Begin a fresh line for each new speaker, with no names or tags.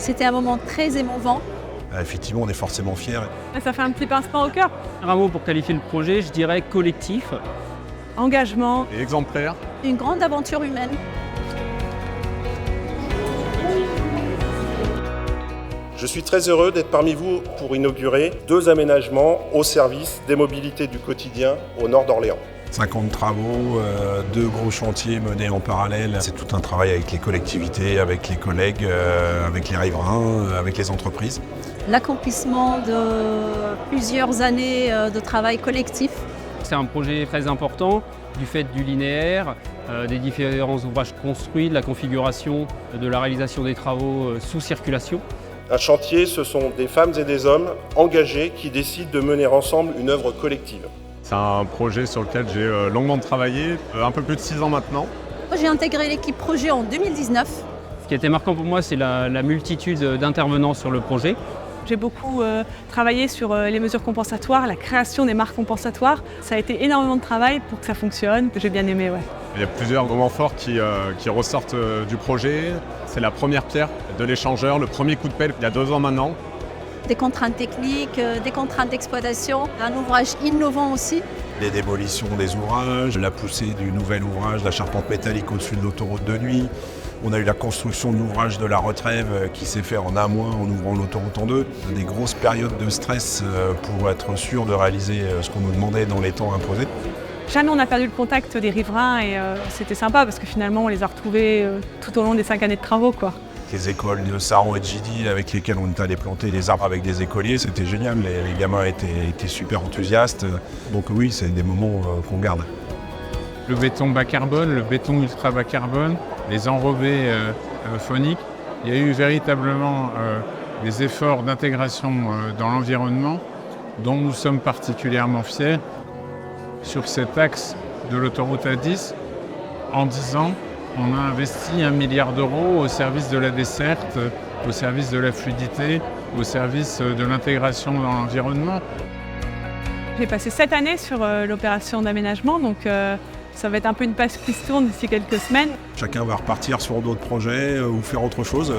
C'était un moment très émouvant.
Effectivement, on est forcément fiers.
Ça fait un petit pincement au cœur.
Un mot pour qualifier le projet, je dirais collectif.
Engagement.
Et exemplaire.
Une grande aventure humaine.
Je suis très heureux d'être parmi vous pour inaugurer 2 aménagements au service des mobilités du quotidien au nord d'Orléans.
50 travaux, 2 gros chantiers menés en parallèle. C'est tout un travail avec les collectivités, avec les collègues, avec les riverains, avec les entreprises.
L'accomplissement de plusieurs années de travail collectif.
C'est un projet très important du fait du linéaire, des différents ouvrages construits, de la configuration, de la réalisation des travaux sous circulation.
Un chantier, ce sont des femmes et des hommes engagés qui décident de mener ensemble une œuvre collective.
C'est un projet sur lequel j'ai longuement travaillé, un peu plus de 6 ans maintenant.
Moi, j'ai intégré l'équipe projet en 2019.
Ce qui a été marquant pour moi, c'est la multitude d'intervenants sur le projet.
J'ai beaucoup travaillé sur les mesures compensatoires, la création des marques compensatoires. Ça a été énormément de travail pour que ça fonctionne, que j'ai bien aimé. Ouais.
Il y a plusieurs moments forts qui ressortent du projet. C'est la première pierre de l'échangeur, le premier coup de pelle il y a 2 ans maintenant.
Des contraintes techniques, des contraintes d'exploitation, un ouvrage innovant aussi.
Les démolitions des ouvrages, la poussée du nouvel ouvrage, la charpente métallique au-dessus de l'autoroute de nuit. On a eu la construction de l'ouvrage de la Retrève qui s'est fait en un mois en ouvrant l'autoroute en 2. Des grosses périodes de stress pour être sûr de réaliser ce qu'on nous demandait dans les temps imposés.
Jamais on n'a perdu le contact des riverains et c'était sympa parce que finalement on les a retrouvés tout au long des 5 années de travaux, quoi.
Les écoles de Saran et de Gidi avec lesquelles on est allé planter des arbres avec des écoliers, c'était génial. Les gamins étaient super enthousiastes. Donc oui, c'est des moments qu'on garde.
Le béton bas carbone, le béton ultra bas carbone, les enrobés phoniques. Il y a eu véritablement des efforts d'intégration dans l'environnement dont nous sommes particulièrement fiers. Sur cet axe de l'autoroute A10, en 10 ans, on a investi 1 milliard d'euros au service de la desserte, au service de la fluidité, au service de l'intégration dans l'environnement.
J'ai passé 7 années sur l'opération d'aménagement, donc ça va être un peu une page qui se tourne d'ici quelques semaines.
Chacun va repartir sur d'autres projets ou faire autre chose.